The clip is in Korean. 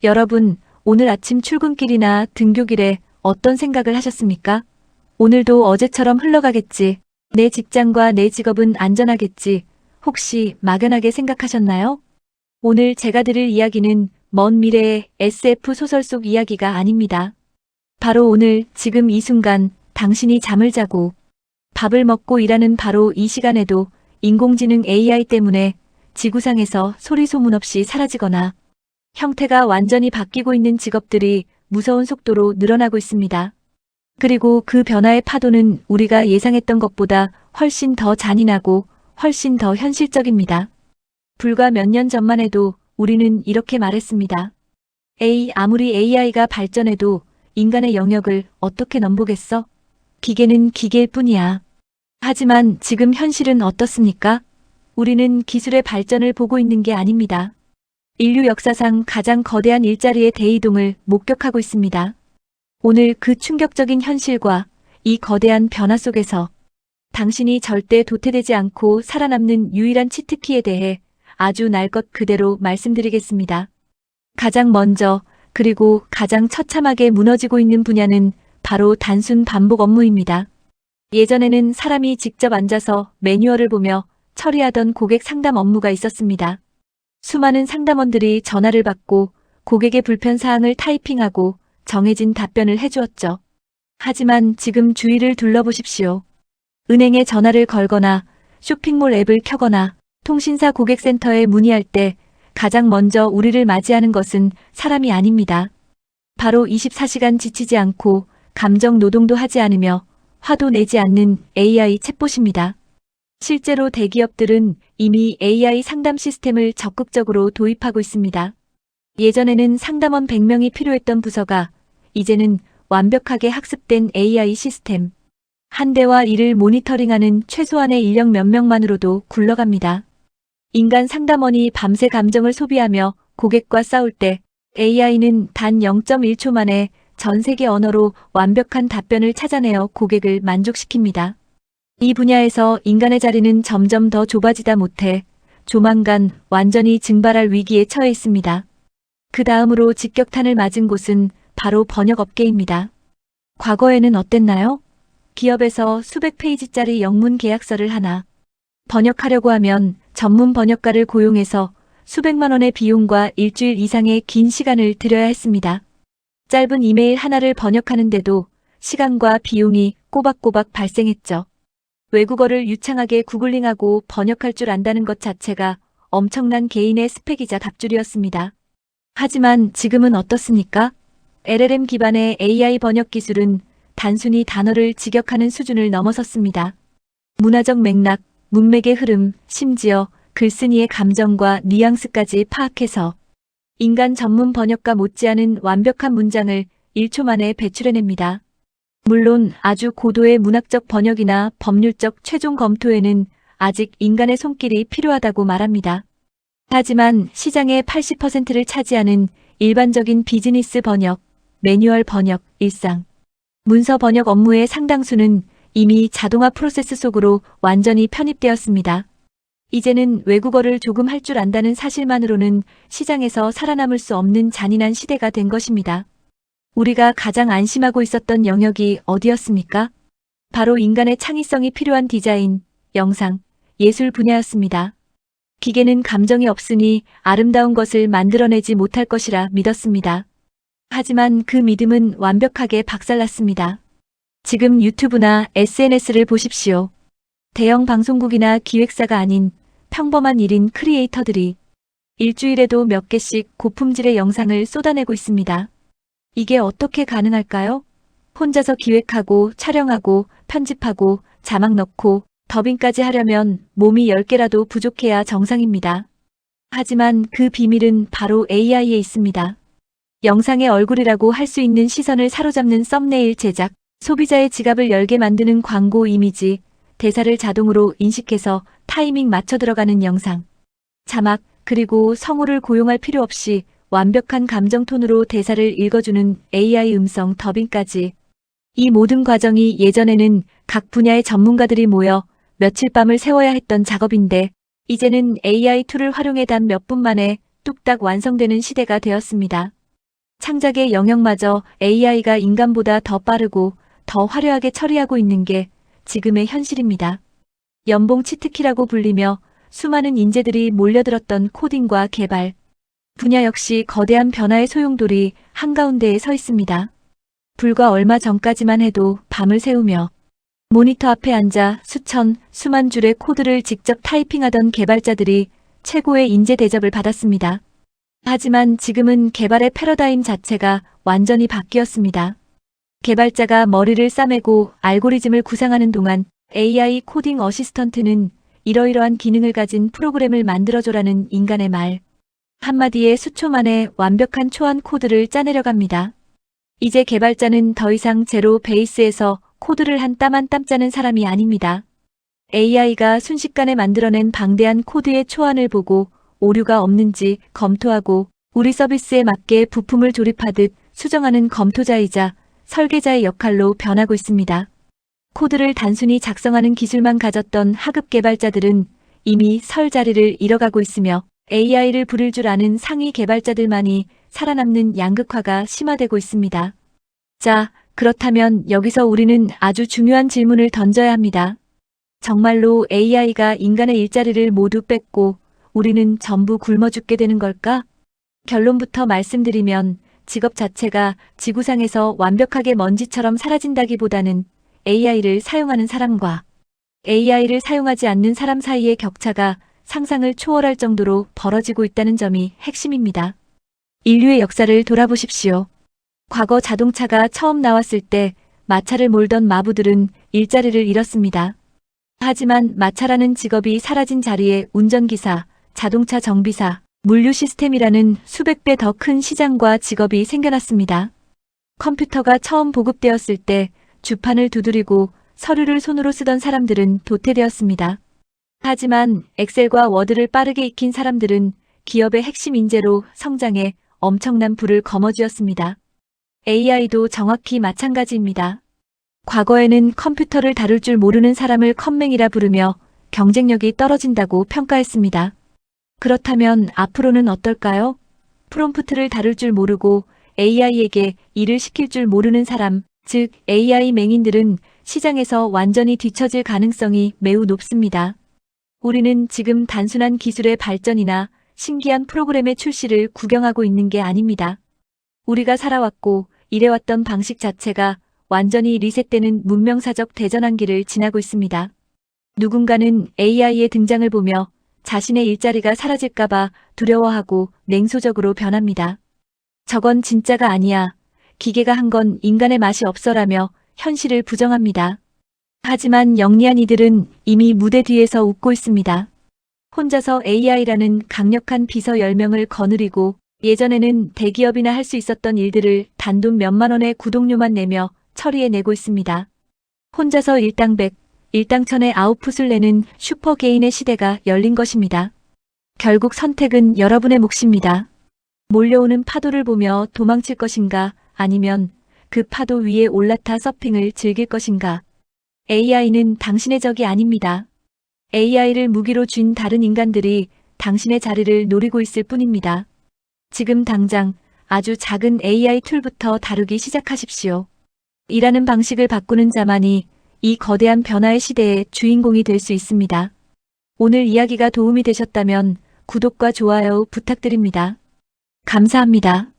여러분, 오늘 아침 출근길이나 등교길에 어떤 생각을 하셨습니까? 오늘도 어제처럼 흘러가겠지. 내 직장과 내 직업은 안전하겠지. 혹시 막연하게 생각하셨나요? 오늘 제가 드릴 이야기는 먼 미래의 SF 소설 속 이야기가 아닙니다. 바로 오늘, 지금 이 순간, 당신이 잠을 자고 밥을 먹고 일하는 바로 이 시간에도 인공지능 AI 때문에 지구상에서 소리 소문 없이 사라지거나 형태가 완전히 바뀌고 있는 직업들이 무서운 속도로 늘어나고 있습니다. 그리고 그 변화의 파도는 우리가 예상했던 것보다 훨씬 더 잔인하고 훨씬 더 현실적입니다. 불과 몇 년 전만 해도 우리는 이렇게 말했습니다. 아무리 AI가 발전해도 인간의 영역을 어떻게 넘보겠어? 기계는 기계일 뿐이야. 하지만 지금 현실은 어떻습니까? 우리는 기술의 발전을 보고 있는 게 아닙니다. 인류 역사상 가장 거대한 일자리의 대이동을 목격하고 있습니다. 오늘 그 충격적인 현실과 이 거대한 변화 속에서 당신이 절대 도태되지 않고 살아남는 유일한 치트키에 대해 아주 날 것 그대로 말씀드리겠습니다. 가장 먼저 그리고 가장 처참하게 무너지고 있는 분야는 바로 단순 반복 업무입니다. 예전에는 사람이 직접 앉아서 매뉴얼을 보며 처리하던 고객 상담 업무가 있었습니다. 수많은 상담원들이 전화를 받고 고객의 불편 사항을 타이핑하고 정해진 답변을 해주었죠. 하지만 지금 주위를 둘러보십시오. 은행에 전화를 걸거나 쇼핑몰 앱을 켜거나 통신사 고객센터에 문의할 때 가장 먼저 우리를 맞이하는 것은 사람이 아닙니다. 바로 24시간 지치지 않고 감정 노동도 하지 않으며 화도 내지 않는 AI 챗봇입니다. 실제로 대기업들은 이미 AI 상담 시스템을 적극적으로 도입하고 있습니다. 예전에는 상담원 100명이 필요했던 부서가 이제는 완벽하게 학습된 AI 시스템 한 대와 이를 모니터링하는 최소한의 인력 몇 명만으로도 굴러갑니다. 인간 상담원이 밤새 감정을 소비하며 고객과 싸울 때 AI는 단 0.1초 만에 전 세계 언어로 완벽한 답변을 찾아내어 고객을 만족시킵니다. 이 분야에서 인간의 자리는 점점 더 좁아지다 못해 조만간 완전히 증발할 위기에 처해 있습니다. 그 다음으로 직격탄을 맞은 곳은 바로 번역업계입니다. 과거에는 어땠나요? 기업에서 수백 페이지짜리 영문 계약서를 하나 번역하려고 하면 전문 번역가를 고용해서 수백만 원의 비용과 일주일 이상의 긴 시간을 들여야 했습니다. 짧은 이메일 하나를 번역하는데도 시간과 비용이 꼬박꼬박 발생했죠. 외국어를 유창하게 구글링하고 번역할 줄 안다는 것 자체가 엄청난 개인의 스펙이자 답줄이었습니다. 하지만 지금은 어떻습니까? LLM 기반의 AI 번역 기술은 단순히 단어를 직역하는 수준을 넘어섰습니다. 문화적 맥락, 문맥의 흐름, 심지어 글쓴이의 감정과 뉘앙스까지 파악해서 인간 전문 번역가 못지않은 완벽한 문장을 1초 만에 배출해냅니다. 물론 아주 고도의 문학적 번역이나 법률적 최종 검토에는 아직 인간의 손길이 필요하다고 말합니다. 하지만 시장의 80%를 차지하는 일반적인 비즈니스 번역, 매뉴얼 번역, 일상, 문서 번역 업무의 상당수는 이미 자동화 프로세스 속으로 완전히 편입되었습니다. 이제는 외국어를 조금 할 줄 안다는 사실만으로는 시장에서 살아남을 수 없는 잔인한 시대가 된 것입니다. 우리가 가장 안심하고 있었던 영역이 어디였습니까? 바로 인간의 창의성이 필요한 디자인, 영상, 예술 분야였습니다. 기계는 감정이 없으니 아름다운 것을 만들어내지 못할 것이라 믿었습니다. 하지만 그 믿음은 완벽하게 박살났습니다. 지금 유튜브나 SNS를 보십시오. 대형 방송국이나 기획사가 아닌 평범한 1인 크리에이터들이 일주일에도 몇 개씩 고품질의 영상을 쏟아내고 있습니다. 이게 어떻게 가능할까요? 혼자서 기획하고 촬영하고 편집하고 자막 넣고 더빙까지 하려면 몸이 10개라도 부족해야 정상입니다. 하지만 그 비밀은 바로 AI에 있습니다. 영상의 얼굴이라고 할 수 있는 시선을 사로잡는 썸네일 제작, 소비자의 지갑을 열게 만드는 광고 이미지, 대사를 자동으로 인식해서 타이밍 맞춰 들어가는 영상, 자막, 그리고 성우를 고용할 필요 없이 완벽한 감정 톤으로 대사를 읽어주는 AI 음성 더빙까지. 이 모든 과정이 예전에는 각 분야의 전문가들이 모여 며칠 밤을 새워야 했던 작업인데 이제는 AI 툴을 활용해 단 몇 분 만에 뚝딱 완성되는 시대가 되었습니다. 창작의 영역마저 AI가 인간보다 더 빠르고 더 화려하게 처리하고 있는 게 지금의 현실입니다. 연봉 치트키라고 불리며 수많은 인재들이 몰려들었던 코딩과 개발 분야 역시 거대한 변화의 소용돌이 한가운데에 서 있습니다. 불과 얼마 전까지만 해도 밤을 새우며 모니터 앞에 앉아 수만 줄의 코드를 직접 타이핑하던 개발자들이 최고의 인재 대접을 받았습니다. 하지만 지금은 개발의 패러다임 자체가 완전히 바뀌었습니다. 개발자가 머리를 싸매고 알고리즘을 구상하는 동안 AI 코딩 어시스턴트는 이러이러한 기능을 가진 프로그램을 만들어줘라는 인간의 말 한마디에 수초 만에 완벽한 초안 코드를 짜내려갑니다. 이제 개발자는 더 이상 제로 베이스에서 코드를 한 땀 한 땀 짜는 사람이 아닙니다. AI가 순식간에 만들어낸 방대한 코드의 초안을 보고 오류가 없는지 검토하고 우리 서비스에 맞게 부품을 조립하듯 수정하는 검토자이자 설계자의 역할로 변하고 있습니다. 코드를 단순히 작성하는 기술만 가졌던 하급 개발자들은 이미 설 자리를 잃어가고 있으며 AI를 부릴 줄 아는 상위 개발자들만이 살아남는 양극화가 심화되고 있습니다. 자, 그렇다면 여기서 우리는 아주 중요한 질문을 던져야 합니다. 정말로 AI가 인간의 일자리를 모두 뺏고 우리는 전부 굶어 죽게 되는 걸까? 결론부터 말씀드리면 직업 자체가 지구상에서 완벽하게 먼지처럼 사라진다기보다는 AI를 사용하는 사람과 AI를 사용하지 않는 사람 사이의 격차가 상상을 초월할 정도로 벌어지고 있다는 점이 핵심입니다. 인류의 역사를 돌아보십시오. 과거 자동차가 처음 나왔을 때 마차를 몰던 마부들은 일자리를 잃었습니다. 하지만 마차라는 직업이 사라진 자리에 운전기사, 자동차 정비사, 물류 시스템이라는 수백 배 더 큰 시장과 직업이 생겨났습니다. 컴퓨터가 처음 보급되었을 때 주판을 두드리고 서류를 손으로 쓰던 사람들은 도태되었습니다. 하지만 엑셀과 워드를 빠르게 익힌 사람들은 기업의 핵심 인재로 성장해 엄청난 부를 거머쥐었습니다. AI도 정확히 마찬가지입니다. 과거에는 컴퓨터를 다룰 줄 모르는 사람을 컴맹이라 부르며 경쟁력이 떨어진다고 평가했습니다. 그렇다면 앞으로는 어떨까요? 프롬프트를 다룰 줄 모르고 AI에게 일을 시킬 줄 모르는 사람, 즉 AI 맹인들은 시장에서 완전히 뒤처질 가능성이 매우 높습니다. 우리는 지금 단순한 기술의 발전이나 신기한 프로그램의 출시를 구경하고 있는 게 아닙니다. 우리가 살아왔고 일해왔던 방식 자체가 완전히 리셋되는 문명사적 대전환기를 지나고 있습니다. 누군가는 AI의 등장을 보며 자신의 일자리가 사라질까봐 두려워하고 냉소적으로 변합니다. 저건 진짜가 아니야. 기계가 한 건 인간의 맛이 없어라며 현실을 부정합니다. 하지만 영리한 이들은 이미 무대 뒤에서 웃고 있습니다. 혼자서 AI라는 강력한 비서 10명을 거느리고 예전에는 대기업이나 할 수 있었던 일들을 단돈 몇만 원의 구독료만 내며 처리해내고 있습니다. 혼자서 일당백, 일당천의 아웃풋을 내는 슈퍼개인의 시대가 열린 것입니다. 결국 선택은 여러분의 몫입니다. 몰려오는 파도를 보며 도망칠 것인가 아니면 그 파도 위에 올라타 서핑을 즐길 것인가. AI는 당신의 적이 아닙니다. AI를 무기로 쥔 다른 인간들이 당신의 자리를 노리고 있을 뿐입니다. 지금 당장 아주 작은 AI 툴부터 다루기 시작하십시오. 일하는 방식을 바꾸는 자만이 이 거대한 변화의 시대의 주인공이 될 수 있습니다. 오늘 이야기가 도움이 되셨다면 구독과 좋아요 부탁드립니다. 감사합니다.